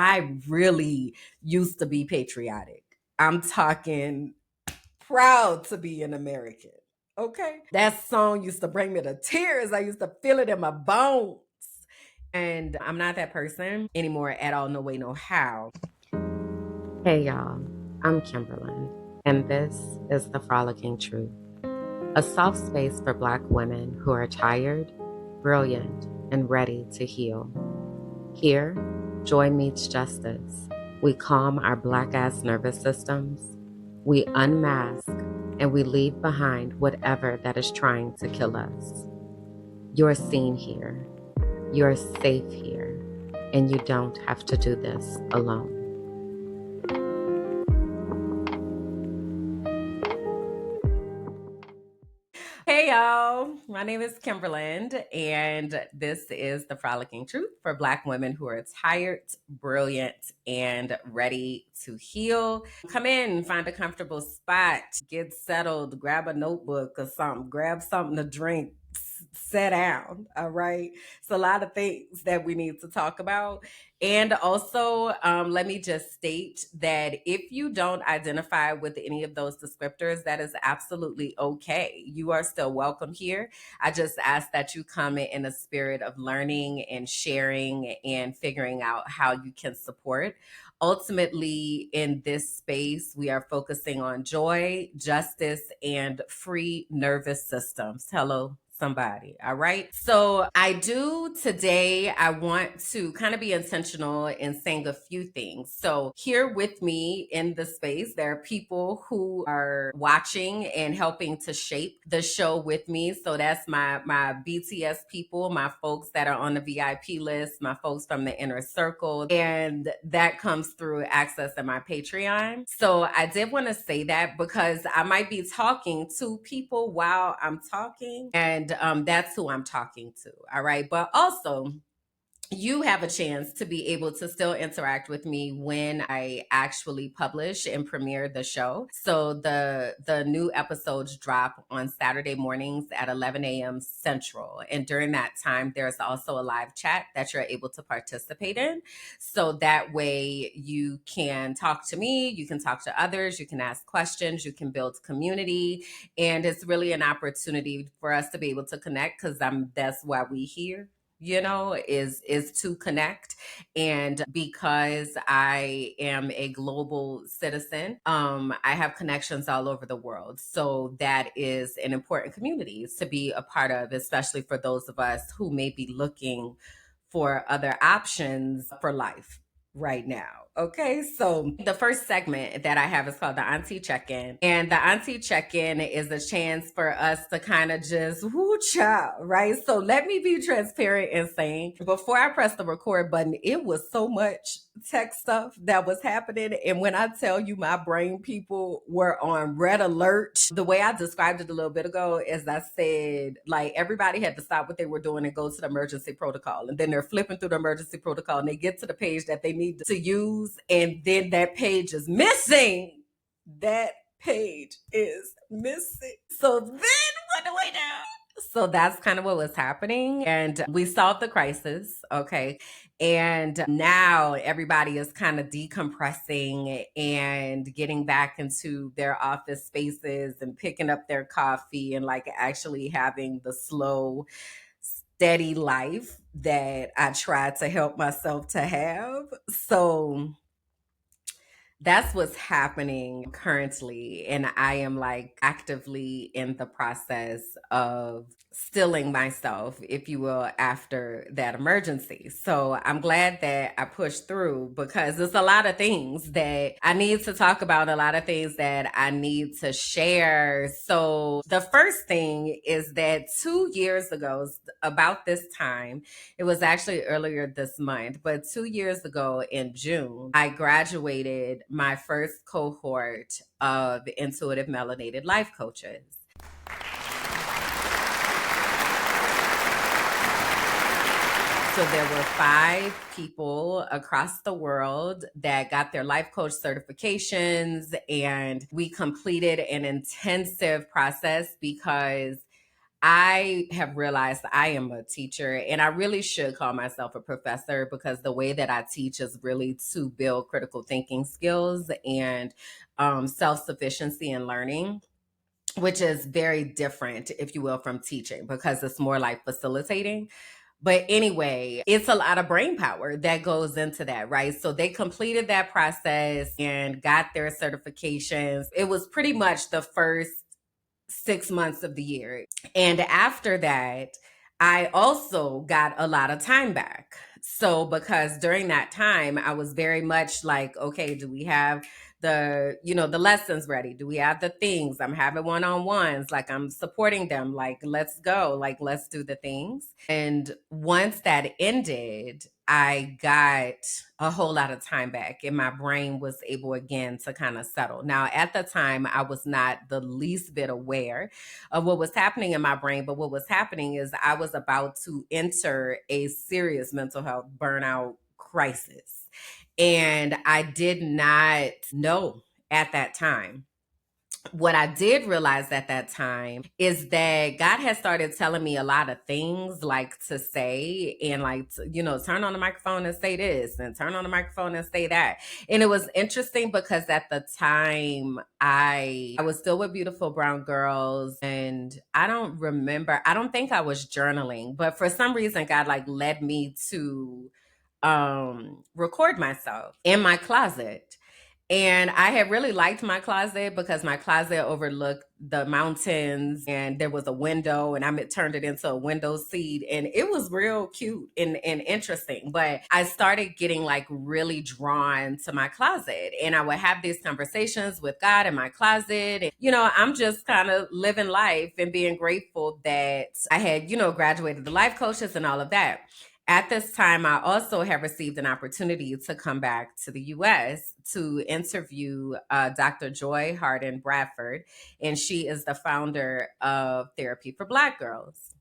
I really used to be patriotic. I'm talking proud to be an American. Okay. That song used to bring me to tears. I used to feel it in my bones. And I'm not that person anymore at all. No way, no how. Hey, y'all. I'm Kimberlyn, and this is the Frolicking Truth, a soft space for Black women who are tired, brilliant, and ready to heal. Here, joy meets justice. We calm our Black-ass nervous systems. We unmask and we leave behind whatever that is trying to kill us. You're seen here. You're safe here. And you don't have to do this alone. Hey y'all, my name is Kimberland, and this is the Frolicking Truth for Black women who are tired, brilliant, and ready to heal. Come in, find a comfortable spot, get settled, grab a notebook or something, grab something to drink, sit down. All right. It's a lot of things that we need to talk about. And also, let me just state that if you don't identify with any of those descriptors, that is absolutely okay. You are still welcome here. I just ask that you come in a spirit of learning and sharing and figuring out how you can support. Ultimately, in this space, we are focusing on joy, justice, and free nervous systems. Hello, somebody. All right. So I want to kind of be intentional in saying a few things. So here with me in the space, there are people who are watching and helping to shape the show with me. So that's my BTS people, my folks that are on the VIP list, my folks from the inner circle, and that comes through access to my Patreon. So I did want to say that because I might be talking to people while I'm talking, and that's who I'm talking to. All right. But also, you have a chance to be able to still interact with me when I actually publish and premiere the show. So the new episodes drop on Saturday mornings at 11 a.m. Central. And during that time, there's also a live chat that you're able to participate in. So that way you can talk to me, you can talk to others, you can ask questions, you can build community. And it's really an opportunity for us to be able to connect because that's why we here, is to connect. And because I am a global citizen, I have connections all over the world. So that is an important community to be a part of, especially for those of us who may be looking for other options for life right now. Okay, so the first segment that I have is called the Auntie Check-In. And the Auntie Check-In is a chance for us to kind of just whoo child, right? So let me be transparent and saying, before I pressed the record button, it was so much tech stuff that was happening. And when I tell you my brain people were on red alert, the way I described it a little bit ago is I said, like, everybody had to stop what they were doing and go to the emergency protocol. And then they're flipping through the emergency protocol and they get to the page that they need to use. And then that page is missing. That page is missing. So then what do we do? So that's kind of what was happening. And we solved the crisis. Okay. And now everybody is kind of decompressing and getting back into their office spaces and picking up their coffee and like actually having the slow, steady life that I tried to help myself to have. So that's what's happening currently. And I am like actively in the process of stilling myself, if you will, after that emergency. So I'm glad that I pushed through because there's a lot of things that I need to talk about, a lot of things that I need to share. So the first thing is that 2 years ago, about this time, it was actually earlier this month, but 2 years ago in June, I graduated my first cohort of intuitive melanated life coaches. So there were 5 people across the world that got their life coach certifications, and we completed an intensive process because I have realized I am a teacher and I really should call myself a professor because the way that I teach is really to build critical thinking skills and self sufficiency in learning, which is very different, if you will, from teaching because it's more like facilitating. But anyway, it's a lot of brain power that goes into that, right? So they completed that process and got their certifications. It was pretty much the first 6 months of the year. And after that, I also got a lot of time back. So, because during that time, I was very much like, okay, do we have the lessons ready? Do we have the things? I'm having one on ones, like I'm supporting them, like, let's go, like, let's do the things. And once that ended, I got a whole lot of time back and my brain was able again to kind of settle. Now, at the time, I was not the least bit aware of what was happening in my brain, but what was happening is I was about to enter a serious mental health burnout crisis. And I did not know at that time. What I did realize at that time is that God has started telling me a lot of things like to say and like, turn on the microphone and say this and turn on the microphone and say that. And it was interesting because at the time I was still with Beautiful Brown Girls and I don't think I was journaling, but for some reason God like led me to record myself in my closet. And I had really liked my closet because my closet overlooked the mountains and there was a window and turned it into a window seat and it was real cute and interesting. But I started getting like really drawn to my closet and I would have these conversations with God in my closet. And, I'm just kind of living life and being grateful that I had, graduated the life coaches and all of that. At this time, I also have received an opportunity to come back to the US to interview Dr. Joy Harden Bradford, and she is the founder of Therapy for Black Girls.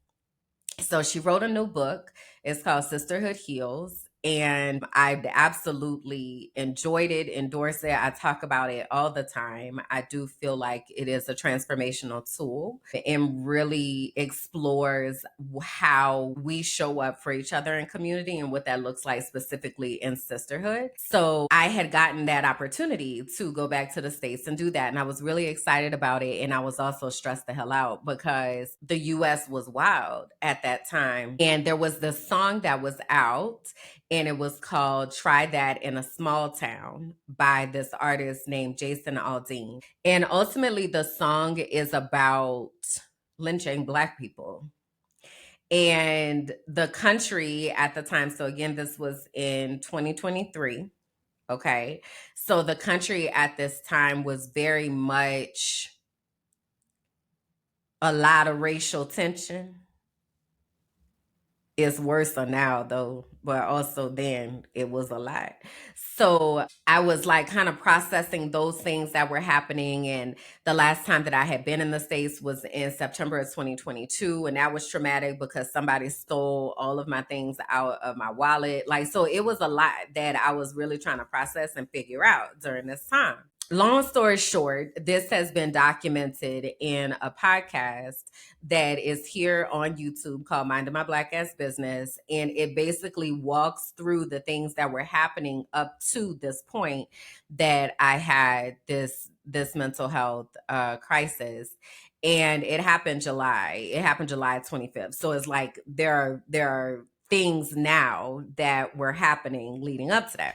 So she wrote a new book. It's called Sisterhood Heals. And I absolutely enjoyed it, endorsed it. I talk about it all the time. I do feel like it is a transformational tool and really explores how we show up for each other in community and what that looks like specifically in sisterhood. So I had gotten that opportunity to go back to the States and do that. And I was really excited about it. And I was also stressed the hell out because the US was wild at that time. And there was this song that was out and it was called Try That in a Small Town by this artist named Jason Aldean. And ultimately, the song is about lynching Black people. And the country at the time, so again, this was in 2023. Okay. So the country at this time was very much a lot of racial tension. It's worse now though, but also then it was a lot. So I was like kind of processing those things that were happening. And the last time that I had been in the States was in September of 2022. And that was traumatic because somebody stole all of my things out of my wallet. Like, so it was a lot that I was really trying to process and figure out during this time. Long story short, this has been documented in a podcast that is here on YouTube called Minding My Black Ass Business. And it basically walks through the things that were happening up to this point that I had this mental health crisis. And it happened July 25th. So it's like there are things now that were happening leading up to that.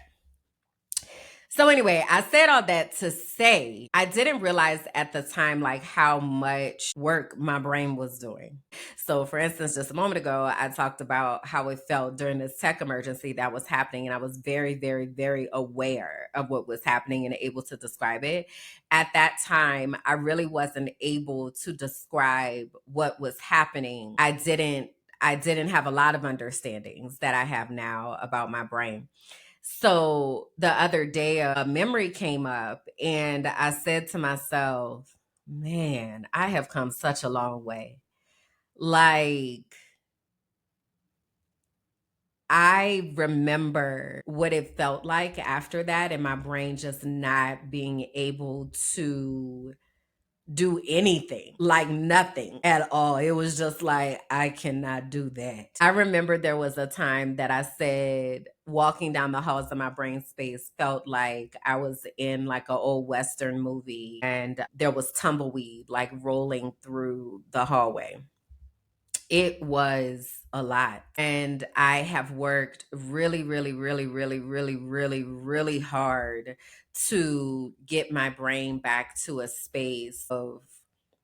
So anyway, I said all that to say I didn't realize at the time like how much work my brain was doing. So for instance, just a moment ago, I talked about how it felt during this tech emergency that was happening and I was very very very aware of what was happening and able to describe it. At that time, I really wasn't able to describe what was happening. I didn't have a lot of understandings that I have now about my brain. So the other day, a memory came up, and I said to myself, man, I have come such a long way. Like, I remember what it felt like after that, and my brain just not being able to do anything, like nothing at all. It was just like, I cannot do that. I remember there was a time that I said, walking down the halls of my brain space felt like I was in like an old Western movie and there was tumbleweed like rolling through the hallway. It was a lot. And I have worked really, really, really, really, really, really, really hard to get my brain back to a space of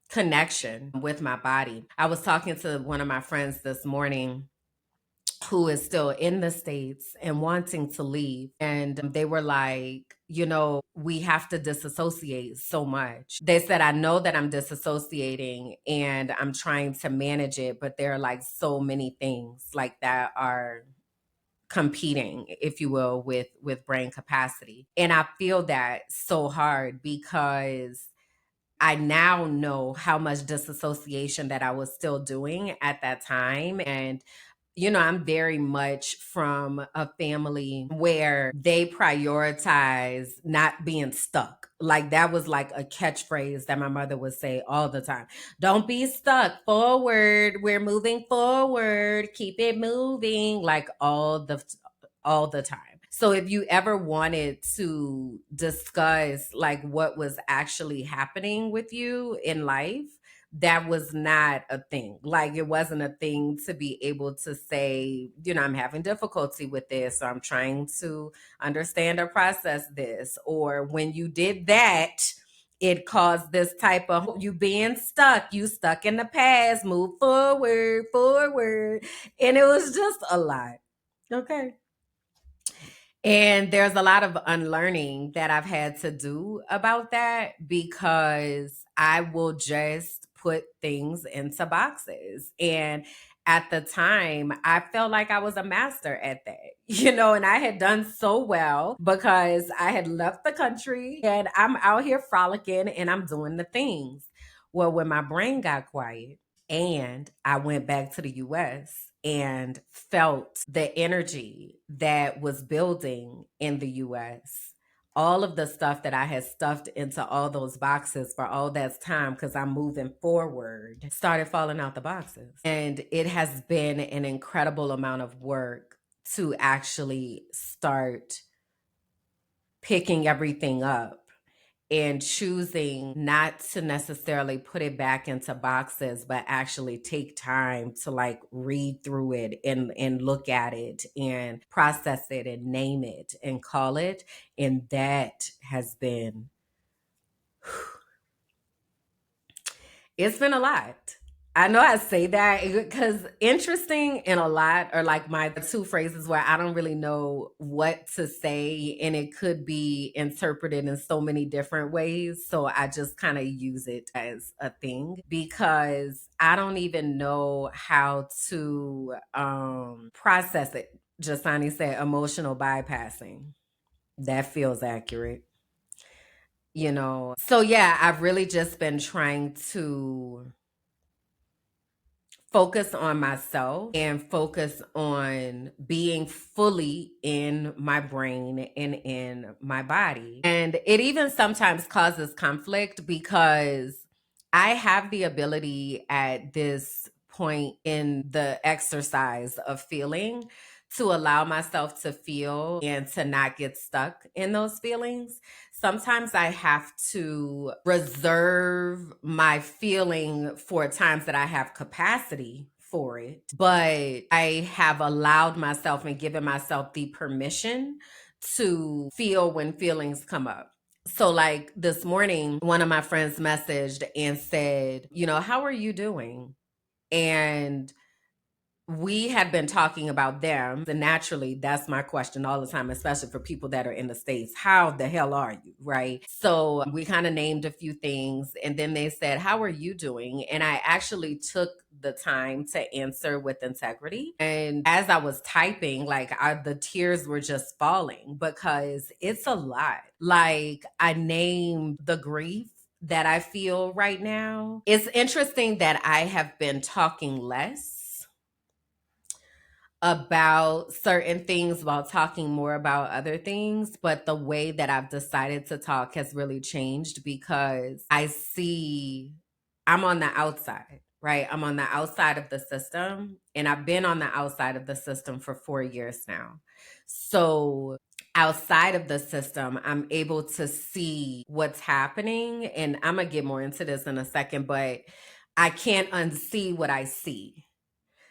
connection with my body. I was talking to one of my friends this morning who is still in the States and wanting to leave. And they were like, we have to disassociate so much. They said, I know that I'm disassociating and I'm trying to manage it, but there are like so many things like that are competing, if you will, with brain capacity. And I feel that so hard because I now know how much disassociation that I was still doing at that time. And I'm very much from a family where they prioritize not being stuck. Like that was like a catchphrase that my mother would say all the time. Don't be stuck. Forward. We're moving forward. Keep it moving. Like all the time. So if you ever wanted to discuss like what was actually happening with you in life, that was not a thing. Like it wasn't a thing to be able to say, I'm having difficulty with this, or I'm trying to understand or process this. Or when you did that, it caused this type of you being stuck, you stuck in the past, move forward, forward. And it was just a lot. Okay. And there's a lot of unlearning that I've had to do about that because I will just put things into boxes. And at the time, I felt like I was a master at that, and I had done so well because I had left the country and I'm out here frolicking and I'm doing the things. Well, when my brain got quiet, and I went back to the US and felt the energy that was building in the US. All of the stuff that I had stuffed into all those boxes for all that time, because I'm moving forward, started falling out the boxes. And it has been an incredible amount of work to actually start picking everything up and choosing not to necessarily put it back into boxes, but actually take time to like read through it and look at it and process it and name it and call it. And that has been, it's been a lot. I know I say that because interesting and a lot are like my two phrases where I don't really know what to say, and it could be interpreted in so many different ways. So I just kind of use it as a thing because I don't even know how to process it. Jasani said emotional bypassing. That feels accurate. So yeah, I've really just been trying to focus on myself and focus on being fully in my brain and in my body. And it even sometimes causes conflict because I have the ability at this point in the exercise of feeling to allow myself to feel and to not get stuck in those feelings. Sometimes I have to reserve my feeling for times that I have capacity for it, but I have allowed myself and given myself the permission to feel when feelings come up. So, like this morning, one of my friends messaged and said, how are you doing? And we had been talking about them. And naturally, that's my question all the time, especially for people that are in the States. How the hell are you? Right. So we kind of named a few things. And then they said, how are you doing? And I actually took the time to answer with integrity. And as I was typing, like the tears were just falling because it's a lot. Like I named the grief that I feel right now. It's interesting that I have been talking less about certain things while talking more about other things. But the way that I've decided to talk has really changed because I see I'm on the outside, right? I'm on the outside of the system, and I've been on the outside of the system for 4 years now. So outside of the system, I'm able to see what's happening. And I'm going to get more into this in a second, but I can't unsee what I see.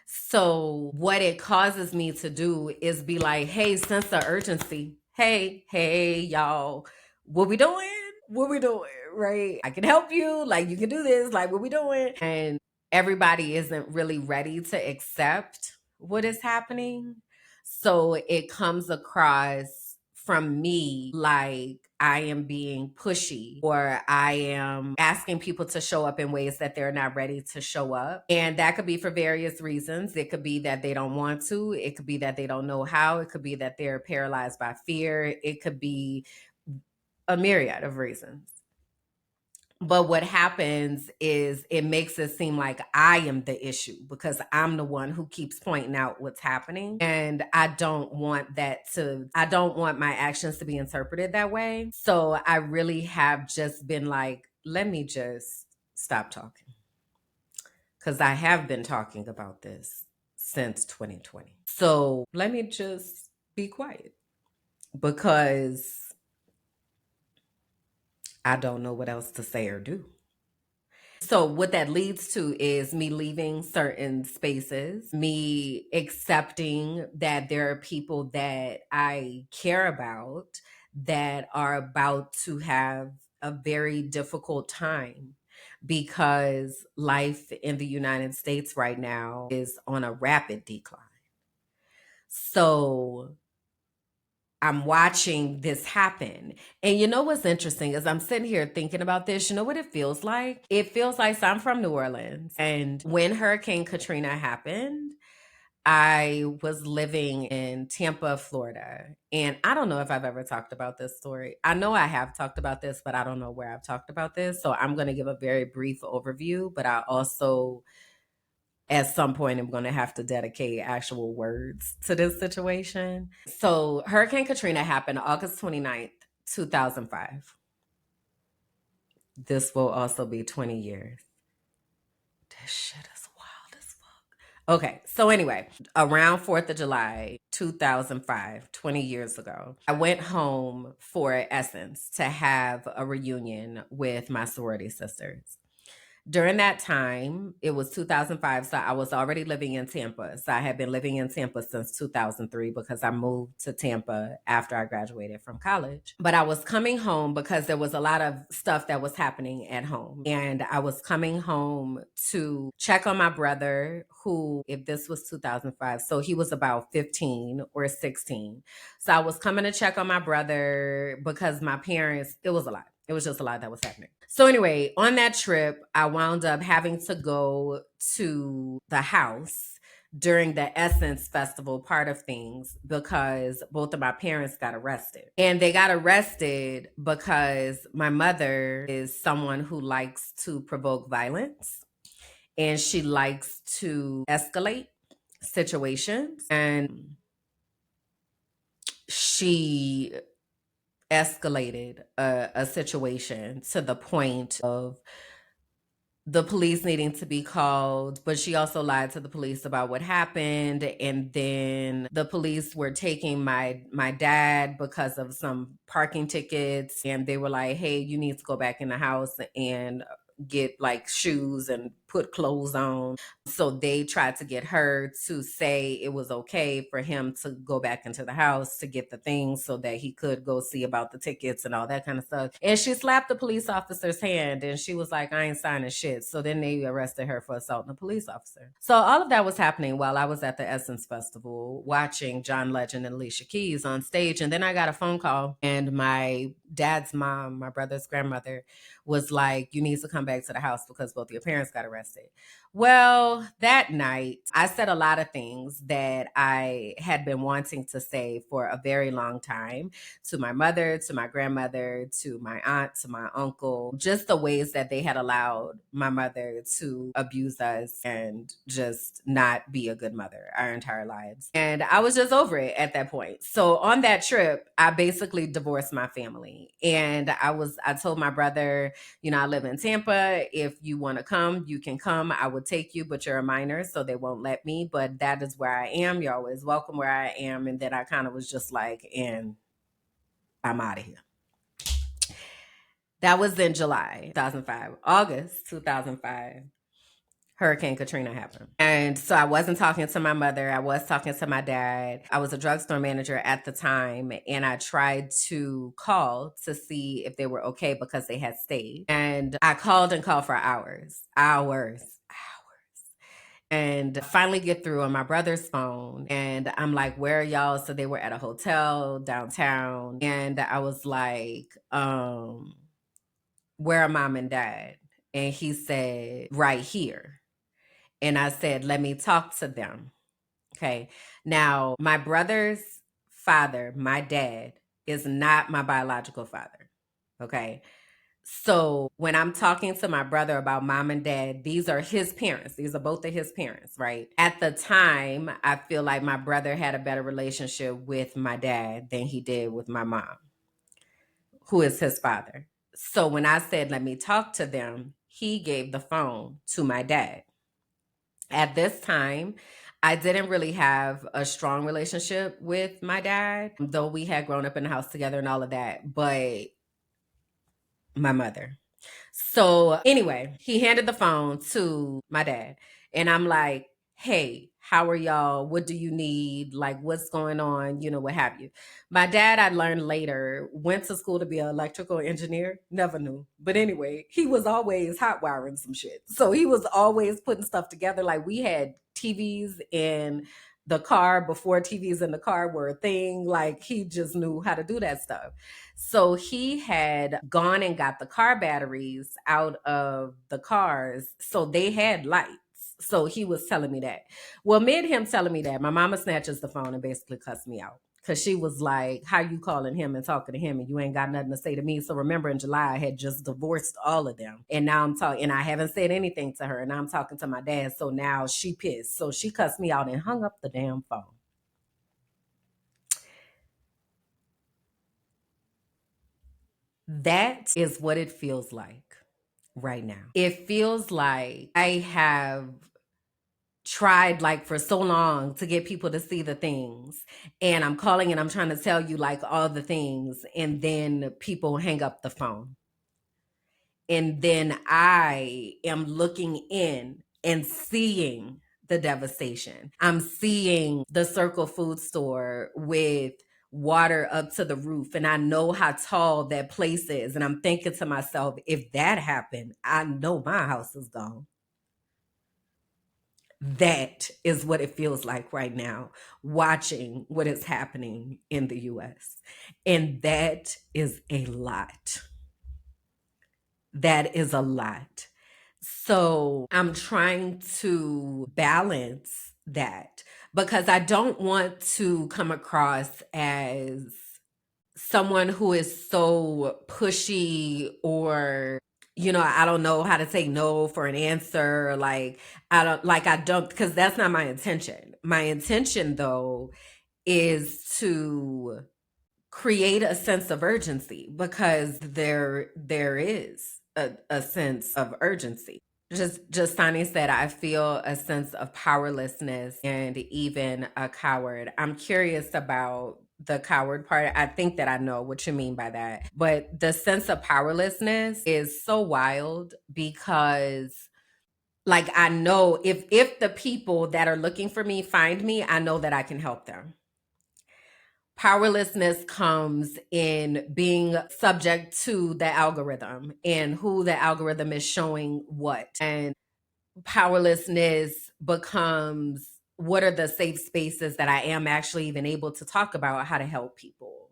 So what it causes me to do is be like, hey, sense of urgency. Hey, y'all, what we doing? What we doing? Right? I can help you. Like, you can do this. Like, what we doing? And everybody isn't really ready to accept what is happening. So it comes across from me like I am being pushy, or I am asking people to show up in ways that they're not ready to show up. And that could be for various reasons. It could be that they don't want to, it could be that they don't know how, it could be that they're paralyzed by fear, it could be a myriad of reasons. But what happens is it makes it seem like I am the issue because I'm the one who keeps pointing out what's happening. And I don't want I don't want my actions to be interpreted that way. So I really have just been like, let me just stop talking. Because I have been talking about this since 2020. So let me just be quiet because I don't know what else to say or do. So what that leads to is me leaving certain spaces, me accepting that there are people that I care about that are about to have a very difficult time because life in the United States right now is on a rapid decline. So I'm watching this happen. And you know what's interesting is I'm sitting here thinking about this. You know what it feels like? It feels like, so I'm from New Orleans. And when Hurricane Katrina happened, I was living in Tampa, Florida. And I don't know if I've ever talked about this story. I know I have talked about this, but I don't know where I've talked about this. So I'm going to give a very brief overview, but I also at some point I'm going to have to dedicate actual words to this situation. So Hurricane Katrina happened August 29th, 2005. This will also be 20 years. This shit is wild as fuck. Okay, so anyway, around 4th of July, 2005, 20 years ago, I went home for Essence to have a reunion with my sorority sisters. During that time, it was 2005, so I was already living in Tampa. So I had been living in Tampa since 2003 because I moved to Tampa after I graduated from college. But I was coming home because there was a lot of stuff that was happening at home. And I was coming home to check on my brother, who, if this was 2005, so he was about 15 or 16. So I was coming to check on my brother because my parents, it was a lot. It was just a lot that was happening. So anyway, on that trip, I wound up having to go to the house during the Essence Festival part of things because both of my parents got arrested. And they got arrested because my mother is someone who likes to provoke violence and she likes to escalate situations. And she escalated a situation to the point of the police needing to be called, but she also lied to the police about what happened. And then the police were taking my dad because of some parking tickets, and they were like, hey, you need to go back in the house and get like shoes and put clothes on. So they tried to get her to say it was okay for him to go back into the house to get the things so that he could go see about the tickets and all that kind of stuff. And she slapped the police officer's hand and she was like, I ain't signing shit. So then they arrested her for assaulting a police officer. So all of that was happening while I was at the Essence Festival watching John Legend and Alicia Keys on stage. And then I got a phone call and my dad's mom, my brother's grandmother, was like, you need to come back to the house because both your parents got arrested. Well, that night, I said a lot of things that I had been wanting to say for a very long time to my mother, to my grandmother, to my aunt, to my uncle, just the ways that they had allowed my mother to abuse us and just not be a good mother our entire lives. And I was just over it at that point. So on that trip, I basically divorced my family. And I told my brother, you know, I live in Tampa. If you want to come, you can come. I would take you, but you're a minor, so they won't let me. But that is where I am. You're always welcome where I am. And then I kind of was just like, and I'm out of here. That was in July 2005. August 2005. Hurricane Katrina happened. And so I wasn't talking to my mother. I was talking to my dad. I was a drugstore manager at the time. And I tried to call to see if they were okay because they had stayed. And I called and called for hours. And finally get through on my brother's phone. And I'm like, where are y'all? So they were at a hotel downtown. And I was like, where are mom and dad? And he said, right here. And I said, let me talk to them. Okay. Now, my brother's father, my dad, is not my biological father. Okay. So when I'm talking to my brother about mom and dad, these are his parents. These are both of his parents, right? At the time, I feel like my brother had a better relationship with my dad than he did with my mom, who is his father. So when I said, let me talk to them, he gave the phone to my dad. At this time, I didn't really have a strong relationship with my dad, though we had grown up in the house together and all of that, but my mother. So anyway, he handed the phone to my dad, and I'm like, hey, how are y'all? What do you need? Like, what's going on? You know, what have you? My dad, I learned later, went to school to be an electrical engineer. Never knew. But anyway, he was always hot wiring some shit. So he was always putting stuff together. Like, we had TVs in the car before TVs in the car were a thing. Like, he just knew how to do that stuff. So he had gone and got the car batteries out of the cars. So they had lights. So he was telling me that. Well, mid him telling me that, my mama snatches the phone and basically cussed me out. Cause she was like, how you calling him and talking to him and you ain't got nothing to say to me? So remember in July, I had just divorced all of them. And now I'm talking, and I haven't said anything to her. And now I'm talking to my dad. So now she pissed. So she cussed me out and hung up the damn phone. That is what it feels like right now. It feels like I have tried like for so long to get people to see the things, and I'm calling and I'm trying to tell you like all the things, and then people hang up the phone. And then I am looking in and seeing the devastation. I'm seeing the Circle Food store with water up to the roof, and I know how tall that place is. And I'm thinking to myself, if that happened, I know my house is gone. That is what it feels like right now, watching what is happening in the US. And that is a lot. That is a lot. So I'm trying to balance that because I don't want to come across as someone who is so pushy, or I don't know how to say no for an answer. Like I don't, because that's not my intention. My intention though is to create a sense of urgency, because there is a sense of urgency. Just Sani said, I feel a sense of powerlessness and even a coward. I'm curious about the coward part. I think that I know what you mean by that. But the sense of powerlessness is so wild because like I know if the people that are looking for me find me, I know that I can help them. Powerlessness comes in being subject to the algorithm and who the algorithm is showing what. And powerlessness becomes, what are the safe spaces that I am actually even able to talk about how to help people?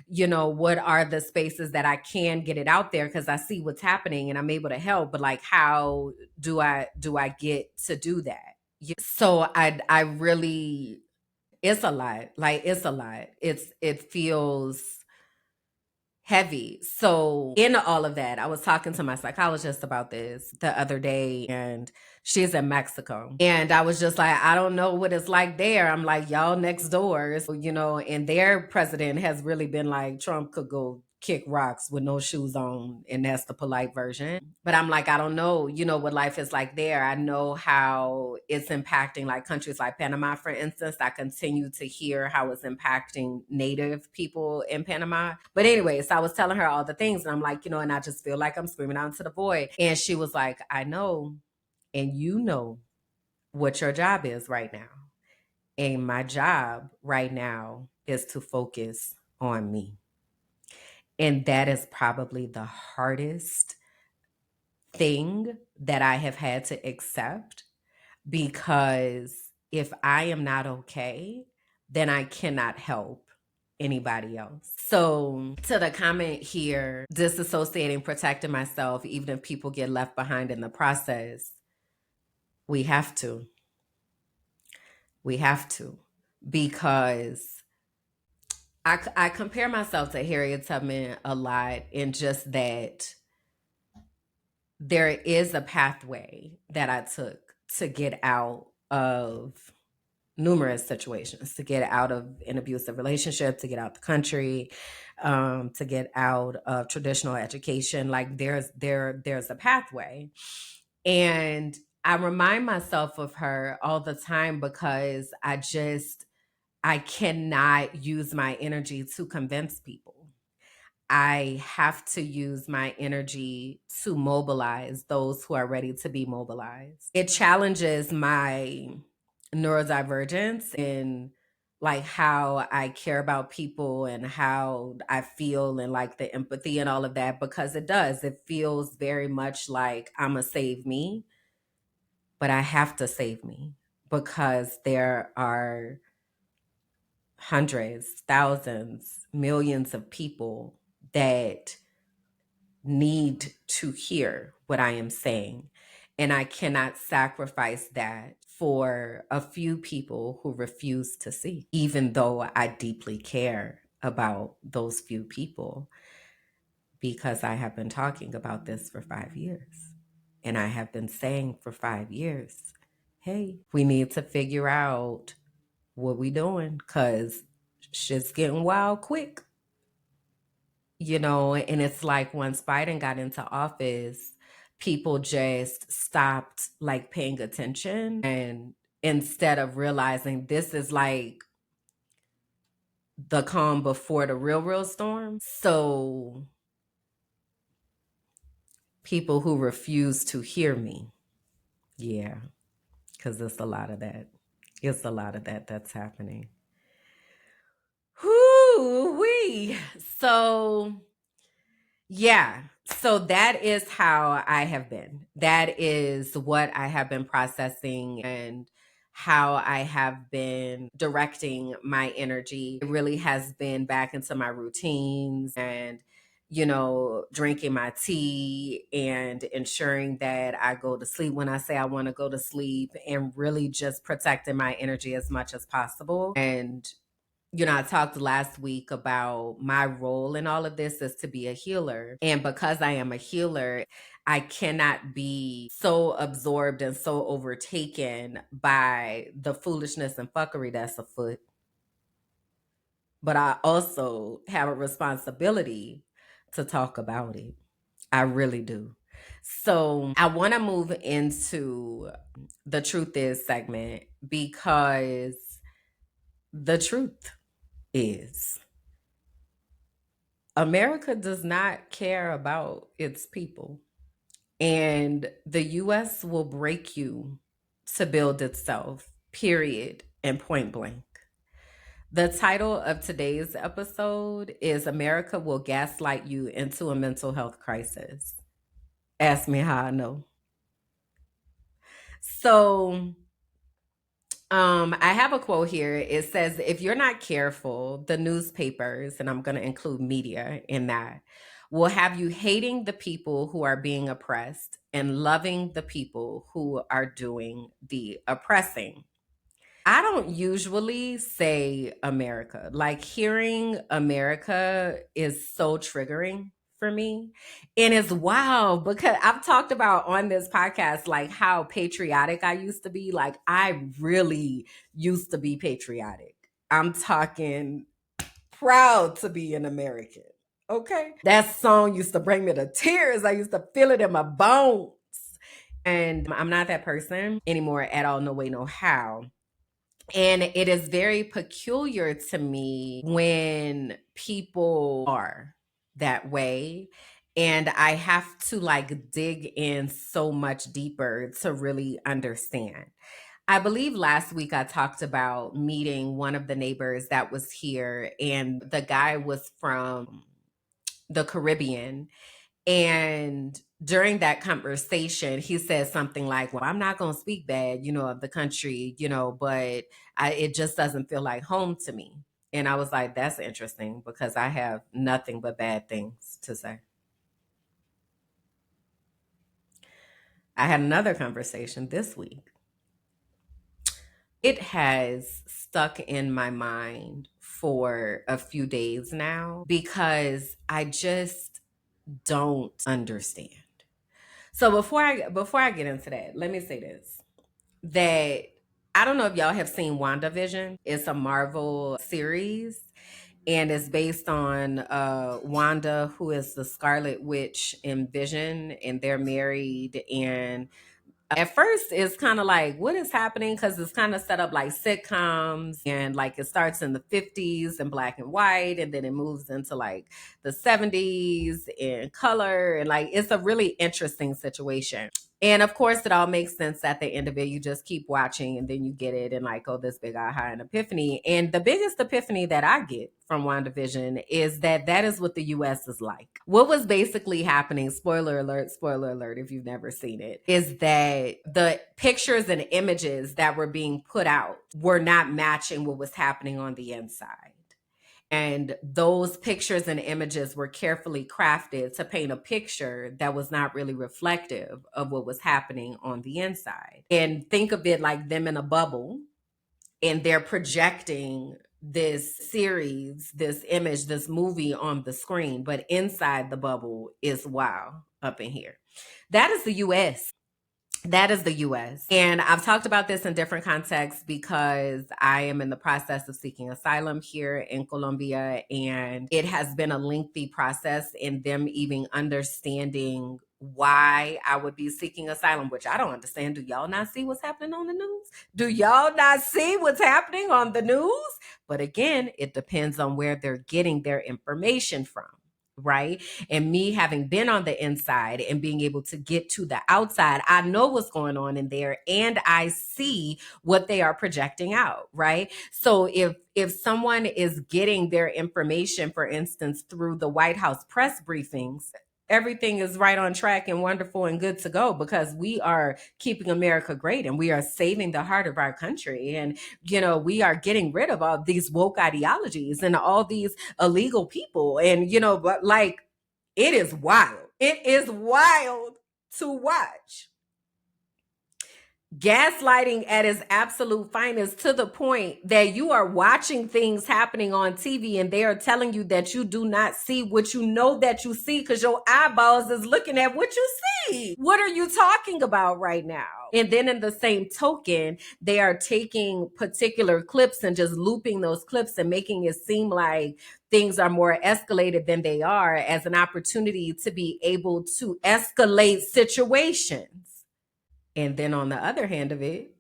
What are the spaces that I can get it out there because I see what's happening and I'm able to help, but like how do I get to do that? So I really, it's a lot. Like it's a lot. It feels heavy. So in all of that, I was talking to my psychologist about this the other day, and she's in Mexico. And I was just like, I don't know what it's like there. I'm like, y'all next door. And their president has really been like, Trump could go kick rocks with no shoes on, and that's the polite version. But I'm like, I don't know, what life is like there. I know how it's impacting like countries like Panama, for instance. I continue to hear how it's impacting native people in Panama. But anyways, I was telling her all the things, and I'm like, and I just feel like I'm screaming out into the void. And she was like, I know, and you know what your job is right now. And my job right now is to focus on me. And that is probably the hardest thing that I have had to accept, because if I am not okay, then I cannot help anybody else. So, to the comment here, disassociating, protecting myself, even if people get left behind in the process, we have to. We have to. Because I compare myself to Harriet Tubman a lot, in just that there is a pathway that I took to get out of numerous situations, to get out of an abusive relationship, to get out the country, to get out of traditional education. Like there's a pathway. And I remind myself of her all the time, because I cannot use my energy to convince people. I have to use my energy to mobilize those who are ready to be mobilized. It challenges my neurodivergence in like how I care about people and how I feel, and like the empathy and all of that, because it does. It feels very much like I'm a save me, but I have to save me, because there are hundreds, thousands, millions of people that need to hear what I am saying. And I cannot sacrifice that for a few people who refuse to see, even though I deeply care about those few people, because I have been talking about this for 5 years. And I have been saying for 5 years, hey, we need to figure out what we doing, because shit's getting wild quick. And it's like once Biden got into office, people just stopped like paying attention. And instead of realizing this is like the calm before the real storm. So people who refuse to hear me, yeah, because it's a lot of that. It's a lot of that that's happening. Whoo-wee. So yeah. So that is how I have been. That is what I have been processing, and how I have been directing my energy. It really has been back into my routines, and drinking my tea and ensuring that I go to sleep when I say I want to go to sleep, and really just protecting my energy as much as possible. And I talked last week about my role in all of this is to be a healer. And because I am a healer, I cannot be so absorbed and so overtaken by the foolishness and fuckery that's afoot. But I also have a responsibility to talk about it. I really do. So I want to move into the truth is segment, because the truth is America does not care about its people. And the US will break you to build itself, period, and point blank. The title of today's episode is America Will Gaslight You into a Mental Health Crisis. Ask me how I know. So, I have a quote here. It says, if you're not careful, the newspapers, and I'm going to include media in that, will have you hating the people who are being oppressed and loving the people who are doing the oppressing. I don't usually say America. Like hearing America is so triggering for me. And it's wild because I've talked about on this podcast like how patriotic I used to be. Like I really used to be patriotic. I'm talking proud to be an American. Okay. That song used to bring me to tears. I used to feel it in my bones. And I'm not that person anymore at all. No way, no how. And it is very peculiar to me when people are that way. And I have to like dig in so much deeper to really understand. I believe last week I talked about meeting one of the neighbors that was here, and the guy was from the Caribbean. And during that conversation, he said something like, well, I'm not going to speak bad, of the country, but it just doesn't feel like home to me. And I was like, that's interesting because I have nothing but bad things to say. I had another conversation this week. It has stuck in my mind for a few days now because I just don't understand. So before I get into that, let me say this. That I don't know if y'all have seen WandaVision. It's a Marvel series and it's based on Wanda, who is the Scarlet Witch in Vision, and they're married. And at first, it's kind of like, what is happening? Because it's kind of set up like sitcoms, and like it starts in the 50s in black and white, and then it moves into like the 70s in color. And like it's a really interesting situation. And of course, it all makes sense at the end of it. You just keep watching and then you get it and like, oh, this big aha and epiphany. And the biggest epiphany that I get from WandaVision is that that is what the US is like. What was basically happening, spoiler alert, if you've never seen it, is that the pictures and images that were being put out were not matching what was happening on the inside. And those pictures and images were carefully crafted to paint a picture that was not really reflective of what was happening on the inside. And think of it like them in a bubble, and they're projecting this series, this image, this movie on the screen, but inside the bubble is wow up in here. That is the US. That is the US. And I've talked about this in different contexts because I am in the process of seeking asylum here in Colombia. And it has been a lengthy process in them even understanding why I would be seeking asylum, which I don't understand. Do y'all not see what's happening on the news? Do y'all not see what's happening on the news? But again, it depends on where they're getting their information from. Right. And me having been on the inside and being able to get to the outside, I know what's going on in there and I see what they are projecting out. Right. So if someone is getting their information, for instance, through the White House press briefings, everything is right on track and wonderful and good to go because we are keeping America great and we are saving the heart of our country. And, we are getting rid of all these woke ideologies and all these illegal people. And, but like, it is wild. It is wild to watch. Gaslighting at its absolute finest, to the point that you are watching things happening on TV and they are telling you that you do not see what you know that you see because your eyeballs is looking at what you see. What are you talking about right now? And then in the same token, they are taking particular clips and just looping those clips and making it seem like things are more escalated than they are as an opportunity to be able to escalate situations. And then on the other hand of it,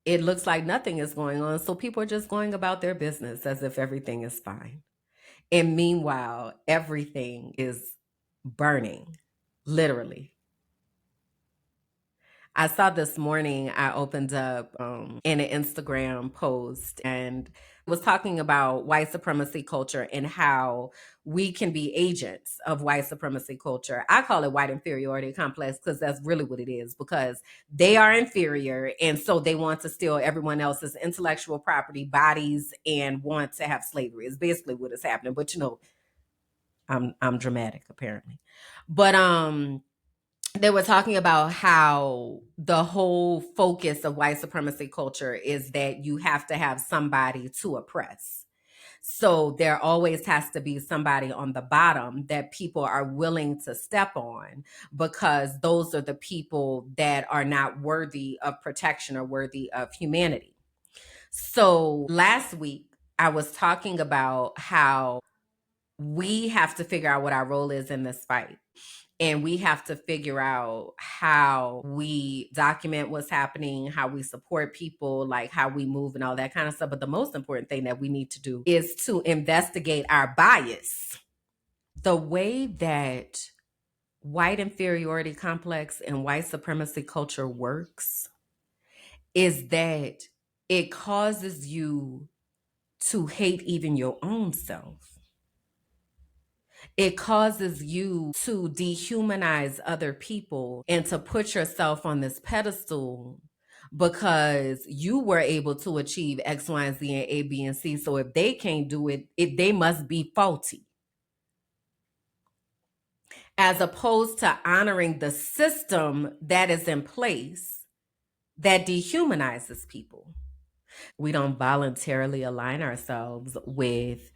it looks like nothing is going on. So people are just going about their business as if everything is fine. And meanwhile, everything is burning, literally. I saw this morning, I opened up in an Instagram post and was talking about white supremacy culture and how we can be agents of white supremacy culture. I call it white inferiority complex because that's really what it is, because they are inferior and so they want to steal everyone else's intellectual property, bodies, and want to have slavery. Is basically what is happening. But I'm dramatic apparently. But they were talking about how the whole focus of white supremacy culture is that you have to have somebody to oppress. So there always has to be somebody on the bottom that people are willing to step on, because those are the people that are not worthy of protection or worthy of humanity. So last week, I was talking about how we have to figure out what our role is in this fight. And we have to figure out how we document what's happening, how we support people, like how we move and all that kind of stuff. But the most important thing that we need to do is to investigate our bias. The way that white inferiority complex and white supremacy culture works is that it causes you to hate even your own self. It causes you to dehumanize other people and to put yourself on this pedestal because you were able to achieve X, Y, and Z, and A, B, and C. So if they can't do it, they must be faulty. As opposed to honoring the system that is in place that dehumanizes people. We don't voluntarily align ourselves with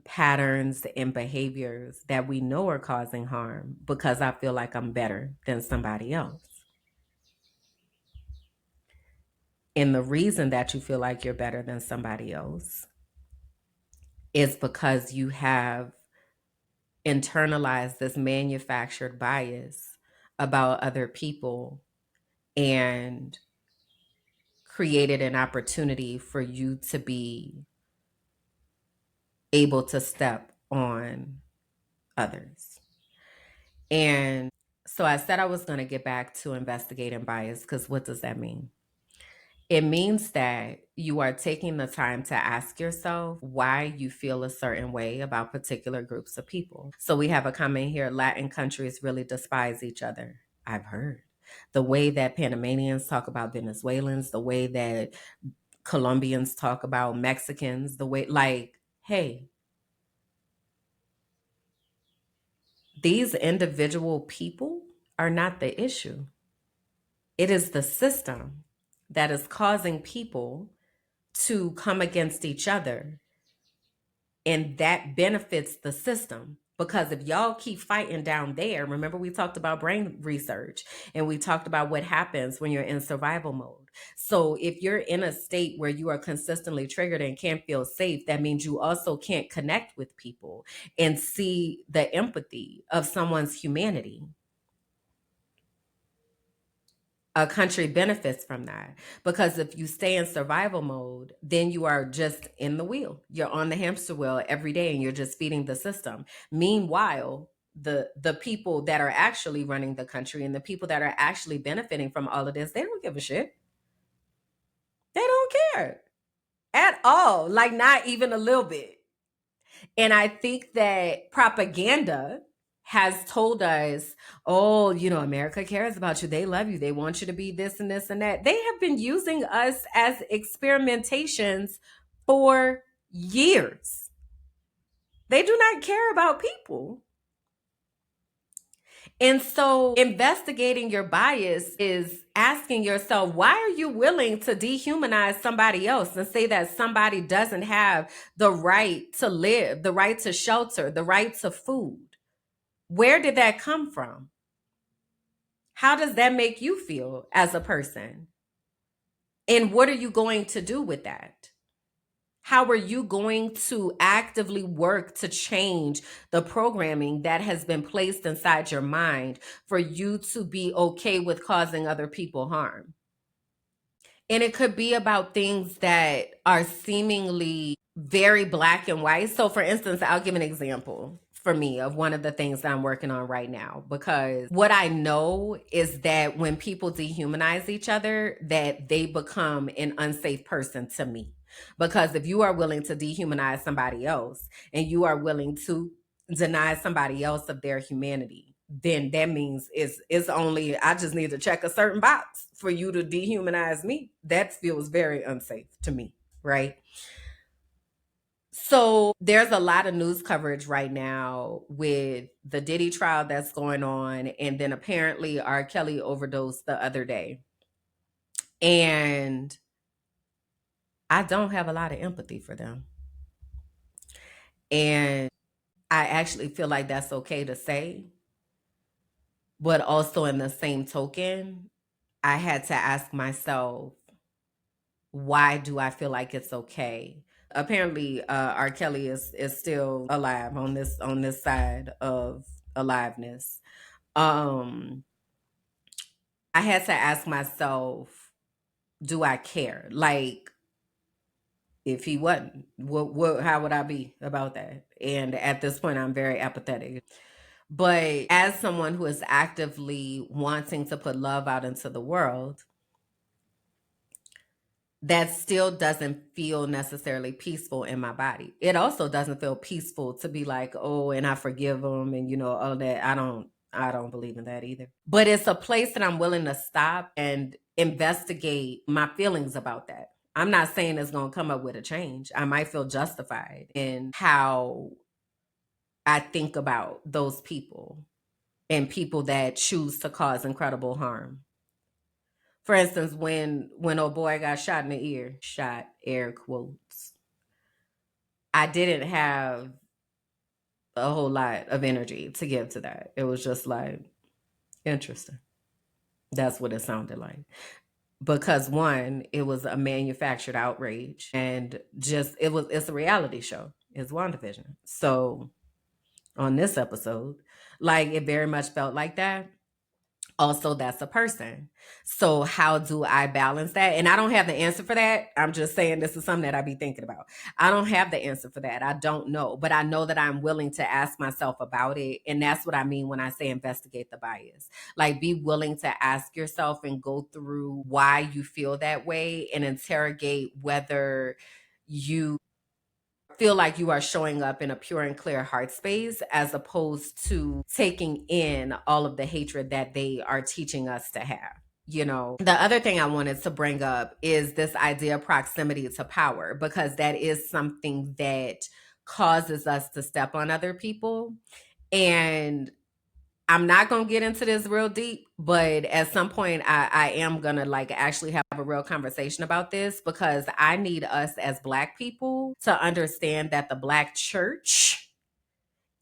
patterns and behaviors that we know are causing harm because I feel like I'm better than somebody else. And the reason that you feel like you're better than somebody else is because you have internalized this manufactured bias about other people and created an opportunity for you to be able to step on others. And so I said I was going to get back to investigating bias, because what does that mean? It means that you are taking the time to ask yourself why you feel a certain way about particular groups of people. So we have a comment here: Latin countries really despise each other. I've heard the way that Panamanians talk about Venezuelans, the way that Colombians talk about Mexicans, the way, like, hey, these individual people are not the issue. It is the system that is causing people to come against each other. And that benefits the system. Because if y'all keep fighting down there, remember we talked about brain research and we talked about what happens when you're in survival mode. So if you're in a state where you are consistently triggered and can't feel safe, that means you also can't connect with people and see the empathy of someone's humanity. A country benefits from that, because if you stay in survival mode, then you are just in the wheel. You're on the hamster wheel every day and you're just feeding the system. Meanwhile, the people that are actually running the country and the people that are actually benefiting from all of this, they don't give a shit. They don't care at all, like not even a little bit. And I think that propaganda has told us, oh, America cares about you. They love you. They want you to be this and this and that. They have been using us as experimentations for years. They do not care about people. And so investigating your bias is asking yourself, why are you willing to dehumanize somebody else and say that somebody doesn't have the right to live, the right to shelter, the right to food? Where did that come from? How does that make you feel as a person? And what are you going to do with that? How are you going to actively work to change the programming that has been placed inside your mind for you to be okay with causing other people harm? And it could be about things that are seemingly very black and white. So, for instance, I'll give an example for me of one of the things that I'm working on right now, because what I know is that when people dehumanize each other, that they become an unsafe person to me. Because if you are willing to dehumanize somebody else and you are willing to deny somebody else of their humanity, then that means it's only I just need to check a certain box for you to dehumanize me. That feels very unsafe to me, right? So there's a lot of news coverage right now with the Diddy trial that's going on, and then apparently R. Kelly overdosed the other day. And I don't have a lot of empathy for them. And I actually feel like that's okay to say. But also, in the same token, I had to ask myself, why do I feel like it's okay? Apparently, R. Kelly is still alive on this side of aliveness. Um, I had to ask myself, do I care? Like, if he wasn't, what how would I be about that? And at this point, I'm very apathetic. But as someone who is actively wanting to put love out into the world, that still doesn't feel necessarily peaceful in my body. It also doesn't feel peaceful to be like, oh, and I forgive them and all that. I don't believe in that either. But it's a place that I'm willing to stop and investigate my feelings about that. I'm not saying it's going to come up with a change. I might feel justified in how I think about those people and people that choose to cause incredible harm. For instance, when old boy got shot in the ear, shot air quotes, I didn't have a whole lot of energy to give to that. It was just like interesting. That's what it sounded like. Because one, it was a manufactured outrage, and just it's a reality show. It's WandaVision. So on this episode, like it very much felt like that. Also, that's a person. So how do I balance that? And I don't have the answer for that. I'm just saying this is something that I be thinking about. I don't have the answer for that. I don't know, but I know that I'm willing to ask myself about it. And that's what I mean when I say investigate the bias. Like be willing to ask yourself and go through why you feel that way and interrogate whether you feel like you are showing up in a pure and clear heart space as opposed to taking in all of the hatred that they are teaching us to have. The other thing I wanted to bring up is this idea of proximity to power, because that is something that causes us to step on other people. And I'm not gonna get into this real deep, but at some point I am gonna like actually have a real conversation about this, because I need us as Black people to understand that the Black church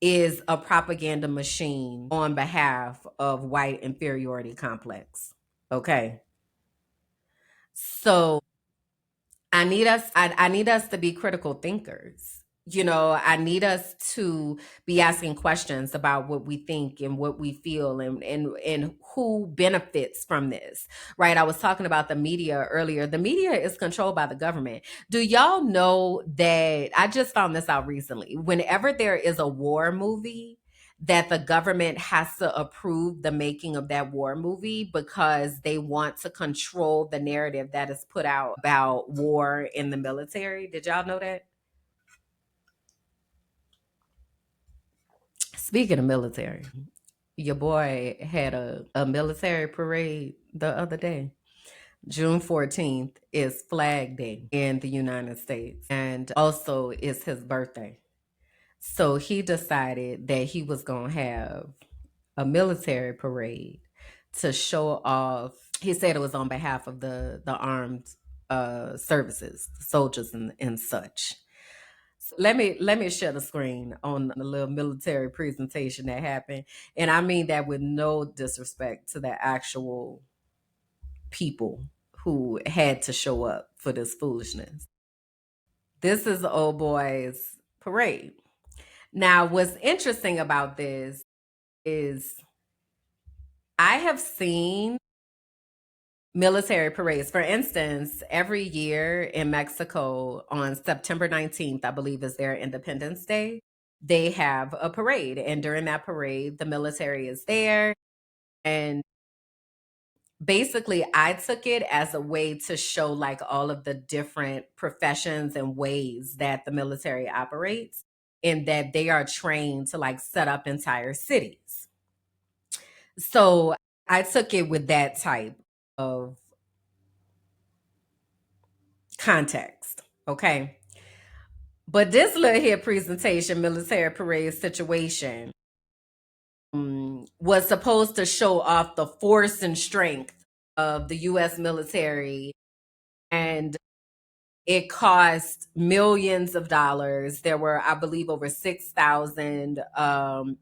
is a propaganda machine on behalf of white inferiority complex. Okay. So I need us to be critical thinkers. I need us to be asking questions about what we think and what we feel, and who benefits from this. Right? I was talking about the media earlier. The media is controlled by the government. Do y'all know that I just found this out recently? Whenever there is a war movie, that the government has to approve the making of that war movie, because they want to control the narrative that is put out about war in the military. Did y'all know that? Speaking of military, your boy had a military parade the other day. June 14th is Flag Day in the United States, and also it's his birthday. So he decided that he was going to have a military parade to show off. He said it was on behalf of the armed services, soldiers and such. So let me share the screen on the little military presentation that happened, and I mean that with no disrespect to the actual people who had to show up for this foolishness. This is the old boys parade. Now, what's interesting about this is I have seen military parades. For instance, every year in Mexico on September 19th, I believe is their Independence Day, they have a parade. And during that parade, the military is there. And basically I took it as a way to show like all of the different professions and ways that the military operates, and that they are trained to like set up entire cities. So I took it with that type of context. Okay. But this little here presentation, military parade situation, was supposed to show off the force and strength of the US military, and it cost millions of dollars. There were, I believe, over 6,000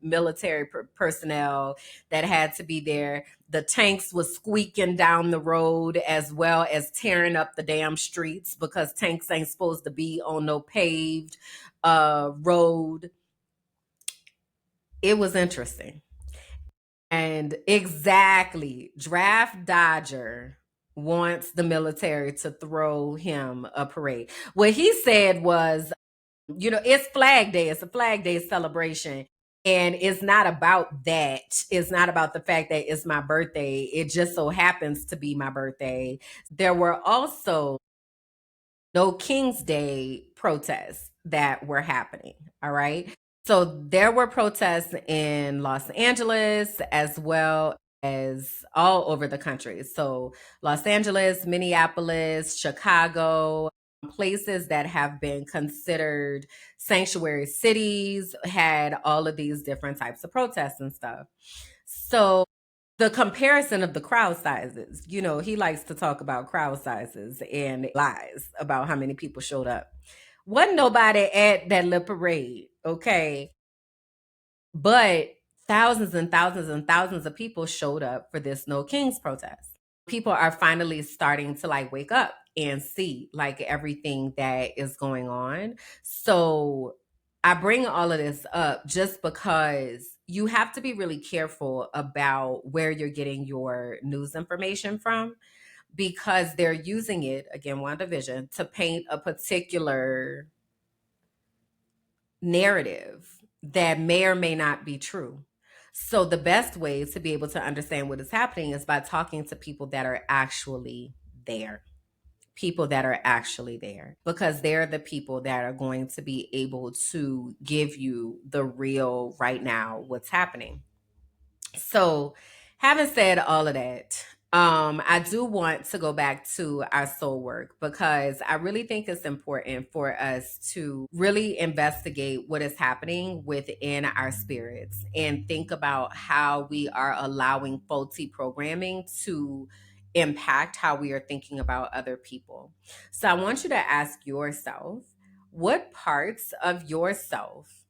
military personnel that had to be there. The tanks was squeaking down the road as well as tearing up the damn streets, because tanks ain't supposed to be on no paved road. It was interesting. And exactly, Draft Dodger wants the military to throw him a parade. What he said was, it's Flag Day. It's a Flag Day celebration. And it's not about that. It's not about the fact that it's my birthday. It just so happens to be my birthday. There were also no King's Day protests that were happening. All right. So there were protests in Los Angeles as well as all over the country. So Los Angeles, Minneapolis, Chicago, places that have been considered sanctuary cities had all of these different types of protests and stuff. So the comparison of the crowd sizes, he likes to talk about crowd sizes and lies about how many people showed up. Wasn't nobody at that little parade, okay? But thousands and thousands and thousands of people showed up for this No Kings protest. People are finally starting to like wake up and see like everything that is going on. So I bring all of this up just because you have to be really careful about where you're getting your news information from, because they're using it, again, WandaVision, to paint a particular narrative that may or may not be true. So the best way to be able to understand what is happening is by talking to people that are actually there. People that are actually there, because they're the people that are going to be able to give you the real right now what's happening. So, having said all of that, I do want to go back to our soul work, because I really think it's important for us to really investigate what is happening within our spirits and think about how we are allowing faulty programming to impact how we are thinking about other people. So, I want you to ask yourself, what parts of yourself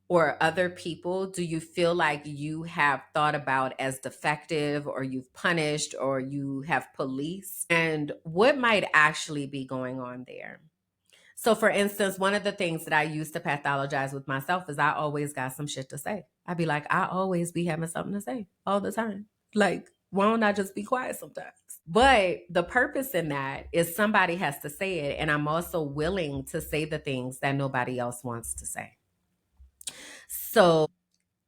or other people do you feel like you have thought about as defective, or you've punished, or you have policed? And what might actually be going on there? So, for instance, one of the things that I used to pathologize with myself is I always got some shit to say. I'd be like, I always be having something to say all the time. Like, why don't I just be quiet sometimes? But the purpose in that is somebody has to say it. And I'm also willing to say the things that nobody else wants to say. So,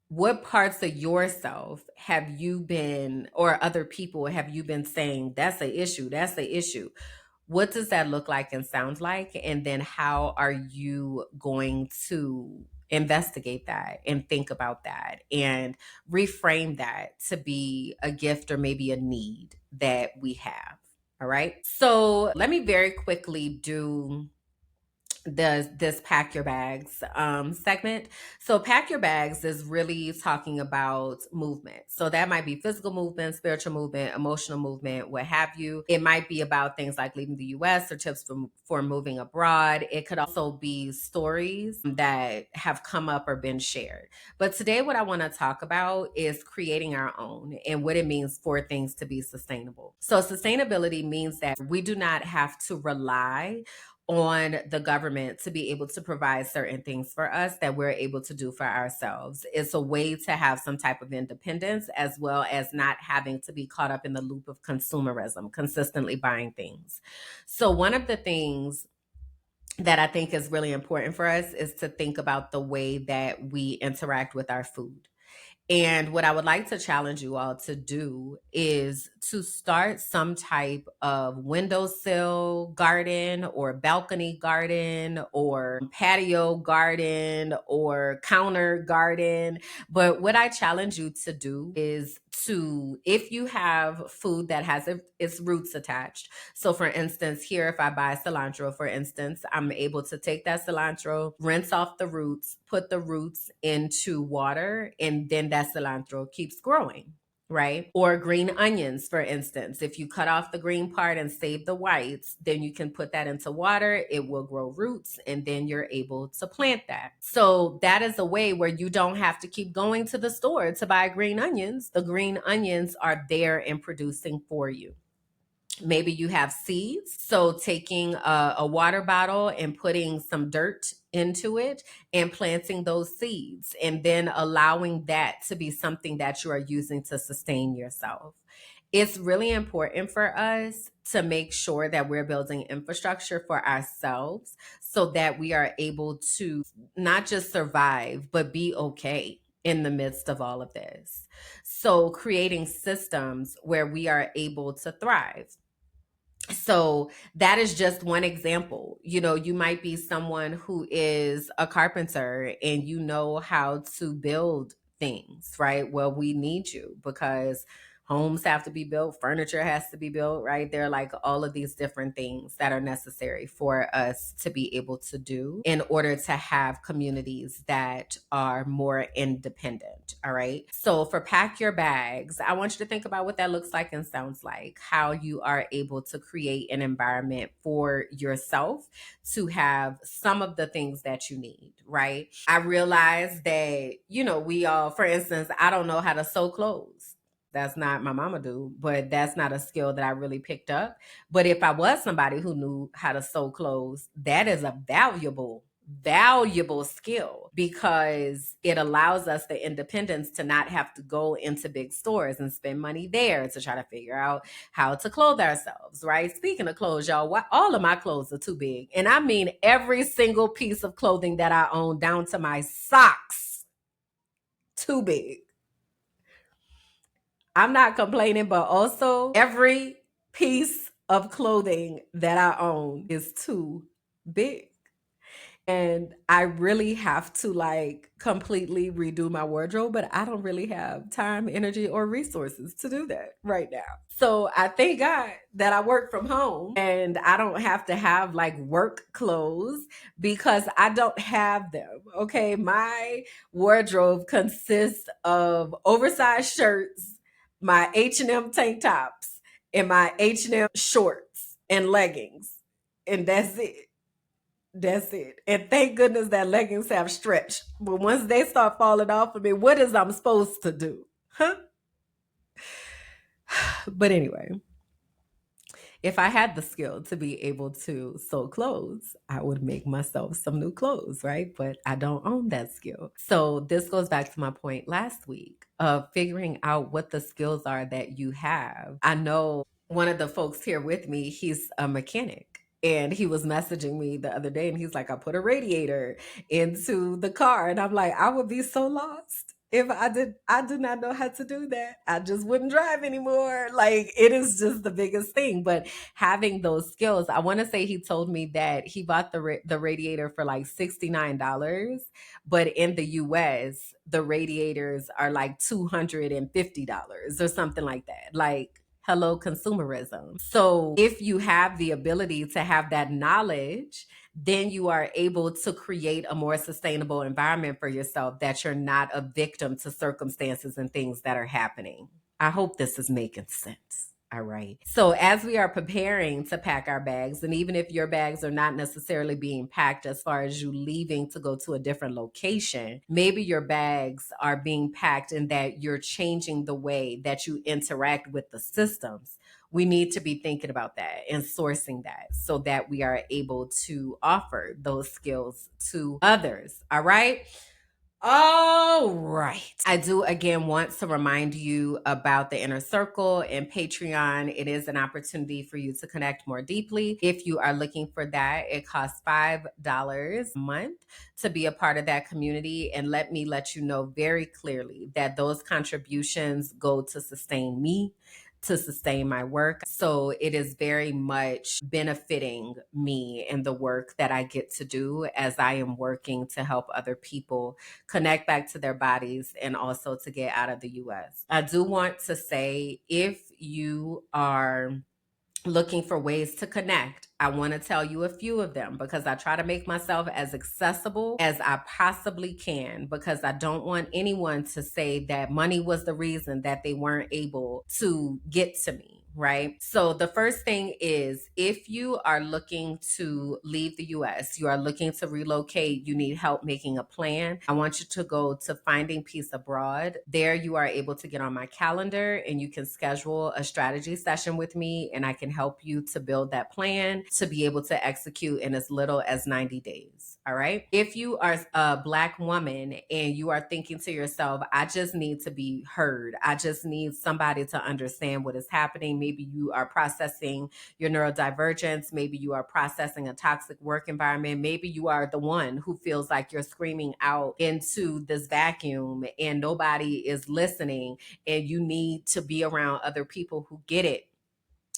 what parts of yourself have you been, or other people have you been saying, that's an issue, that's the issue? What does that look like and sound like? And then how are you going to investigate that and think about that and reframe that to be a gift or maybe a need that we have? All right. So let me very quickly do this pack your bags segment. So pack your bags is really talking about movement. So that might be physical movement, spiritual movement, emotional movement, what have you. It might be about things like leaving the US or tips for moving abroad. It could also be stories that have come up or been shared. But today what I want to talk about is creating our own and what it means for things to be sustainable. So sustainability means that we do not have to rely on the government to be able to provide certain things for us that we're able to do for ourselves. It's a way to have some type of independence, as well as not having to be caught up in the loop of consumerism, consistently buying things. So one of the things that I think is really important for us is to think about the way that we interact with our food. And what I would like to challenge you all to do is to start some type of windowsill garden or balcony garden or patio garden or counter garden. But what I challenge you to do is to, if you have food that has its roots attached. So, for instance, here, if I buy cilantro, for instance, I'm able to take that cilantro, rinse off the roots, put the roots into water, and then that cilantro keeps growing. Right? Or green onions, for instance. If you cut off the green part and save the whites, then you can put that into water. It will grow roots, and then you're able to plant that. So that is a way where you don't have to keep going to the store to buy green onions. The green onions are there and producing for you. Maybe you have seeds. So taking a water bottle and putting some dirt into it and planting those seeds, and then allowing that to be something that you are using to sustain yourself. It's really important for us to make sure that we're building infrastructure for ourselves so that we are able to not just survive, but be okay in the midst of all of this. So creating systems where we are able to thrive. So that is just one example. You know, you might be someone who is a carpenter and you know how to build things, right? Well, we need you because homes have to be built, furniture has to be built, right? There are like all of these different things that are necessary for us to be able to do in order to have communities that are more independent. All right. So for pack your bags, I want you to think about what that looks like and sounds like, how you are able to create an environment for yourself to have some of the things that you need, right? I realize that, you know, we all, for instance, I don't know how to sew clothes. That's not my mama do, but that's not a skill that I really picked up. But if I was somebody who knew how to sew clothes, that is a valuable skill because it allows us the independence to not have to go into big stores and spend money there to try to figure out how to clothe ourselves, right? Speaking of clothes, y'all, all of my clothes are too big. And I mean every single piece of clothing that I own down to my socks, too big. I'm not complaining, but also every piece of clothing that I own is too big. And I really have to like completely redo my wardrobe, but I don't really have time, energy, or resources to do that right now. So I thank God that I work from home and I don't have to have like work clothes because I don't have them. Okay. My wardrobe consists of oversized shirts, my H&M tank tops, and my H&M shorts and leggings. And that's it. That's it. And thank goodness that leggings have stretch. But once they start falling off of me, what is I'm supposed to do? Huh? But anyway, if I had the skill to be able to sew clothes, I would make myself some new clothes, right? But I don't own that skill. So this goes back to my point last week of figuring out what the skills are that you have. I know one of the folks here with me, he's a mechanic. And he was messaging me the other day and he's like, I put a radiator into the car. And I'm like, I would be so lost if I did not know how to do that. I just wouldn't drive anymore. Like it is just the biggest thing. But having those skills, I want to say he told me that he bought the radiator for like $69, but in the US, the radiators are like $250 or something like that. Like hello consumerism. So if you have the ability to have that knowledge, then you are able to create a more sustainable environment for yourself that you're not a victim to circumstances and things that are happening. I hope this is making sense. All right. So, as we are preparing to pack our bags, and even if your bags are not necessarily being packed as far as you leaving to go to a different location, maybe your bags are being packed and that you're changing the way that you interact with the systems. We need to be thinking about that and sourcing that so that we are able to offer those skills to others. All right. All right. I do again want to remind you about the inner circle and Patreon. It is an opportunity for you to connect more deeply. If you are looking for that, it costs $5 a month to be a part of that community. And let me let you know very clearly that those contributions go to sustain me, to sustain my work. So it is very much benefiting me and the work that I get to do as I am working to help other people connect back to their bodies and also to get out of the US. I do want to say, if you are looking for ways to connect, I want to tell you a few of them because I try to make myself as accessible as I possibly can, because I don't want anyone to say that money was the reason that they weren't able to get to me. Right. So the first thing is, if you are looking to leave the US, you are looking to relocate, you need help making a plan, I want you to go to Finding Peace Abroad. There you are able to get on my calendar and you can schedule a strategy session with me, and I can help you to build that plan to be able to execute in as little as 90 days. All right. If you are a Black woman and you are thinking to yourself, I just need to be heard, I just need somebody to understand what is happening. Maybe you are processing your neurodivergence. Maybe you are processing a toxic work environment. Maybe you are the one who feels like you're screaming out into this vacuum and nobody is listening, and you need to be around other people who get it.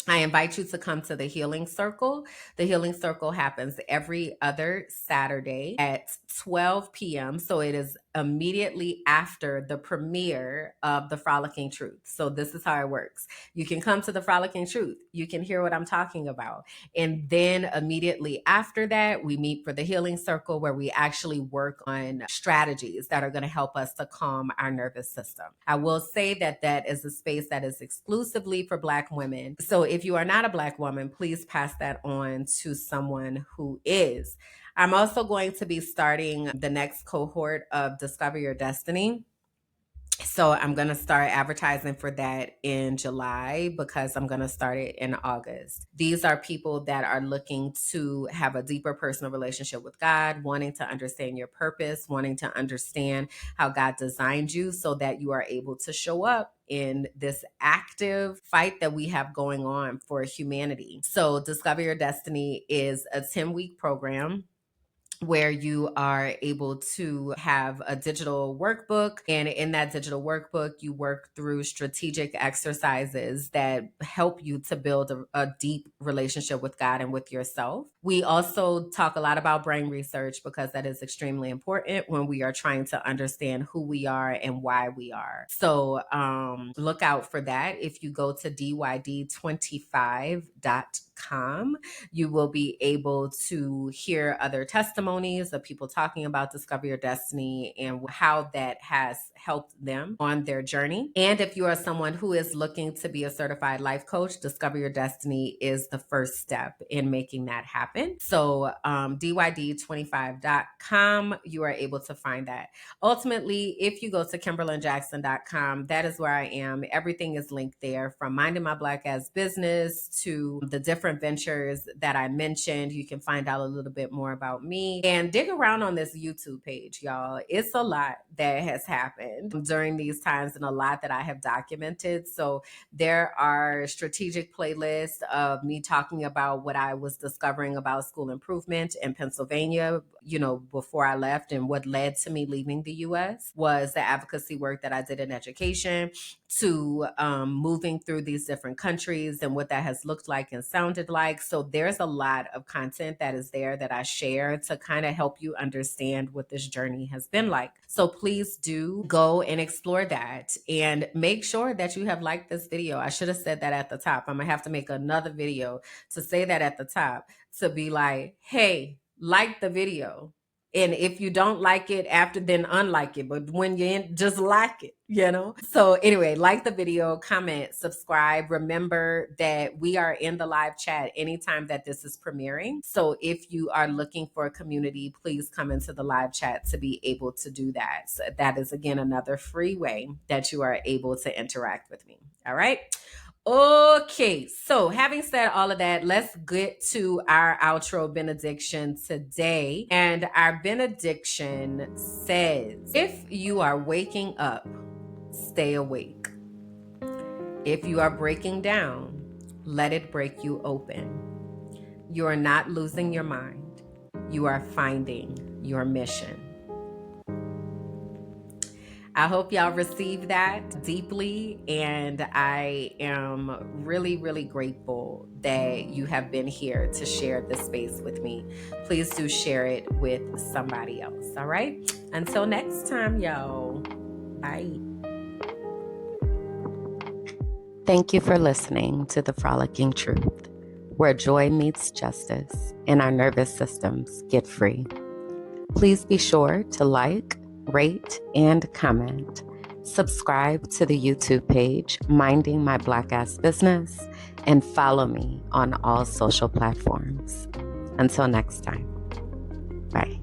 I invite you to come to the Healing Circle. The Healing Circle happens every other Saturday at 12 p.m. So it is immediately after the premiere of the Frolicking Truth. So this is how it works. You can come to the Frolicking Truth. You can hear what I'm talking about. And then immediately after that, we meet for the Healing Circle, where we actually work on strategies that are going to help us to calm our nervous system. I will say that that is a space that is exclusively for Black women. So if you are not a Black woman, please pass that on to someone who is. I'm also going to be starting the next cohort of Discover Your Destiny. So I'm going to start advertising for that in July because I'm going to start it in August. These are people that are looking to have a deeper personal relationship with God, wanting to understand your purpose, wanting to understand how God designed you so that you are able to show up in this active fight that we have going on for humanity. So Discover Your Destiny is a 10-week program where you are able to have a digital workbook. And in that digital workbook, you work through strategic exercises that help you to build a deep relationship with God and with yourself. We also talk a lot about brain research because that is extremely important when we are trying to understand who we are and why we are. So look out for that. If you go to dyd25.com, you will be able to hear other testimonies of people talking about Discover Your Destiny and how that has helped them on their journey. And if you are someone who is looking to be a certified life coach, Discover Your Destiny is the first step in making that happen. So dyd25.com, you are able to find that. Ultimately, if you go to KimberlyJackson.com, that is where I am. Everything is linked there, from minding my Black ass business to the different ventures that I mentioned. You can find out a little bit more about me and dig around on this YouTube page, y'all. It's a lot that has happened during these times and a lot that I have documented. So there are strategic playlists of me talking about what I was discovering about school improvement in Pennsylvania, before I left, and what led to me leaving the US was the advocacy work that I did in education, to moving through these different countries and what that has looked like and sounded like. So there's a lot of content that is there that I share to kind of help you understand what this journey has been like. So please do go and explore that, and make sure that you have liked this video. I should have said that at the top. I'm gonna have to make another video to say that at the top, to be like, hey, like the video. And if you don't like it after, then unlike it. But when you're in, just like it. So anyway, like the video, comment, subscribe. Remember that we are in the live chat anytime that this is premiering. So if you are looking for a community, please come into the live chat to be able to do that. So that is, again, another free way that you are able to interact with me. All right. Okay, so having said all of that, let's get to our outro benediction today. And our benediction says, if you are waking up, stay awake. If you are breaking down, let it break you open. You are not losing your mind. You are finding your mission. I hope y'all receive that deeply, and I am really, really grateful that you have been here to share this space with me. Please do share it with somebody else, all right? Until next time, y'all. Bye. Thank you for listening to The Frolicking Truth, where joy meets justice and our nervous systems get free. Please be sure to like, rate, and comment. Subscribe to the YouTube page, Minding My Black Ass Business, and follow me on all social platforms. Until next time, bye.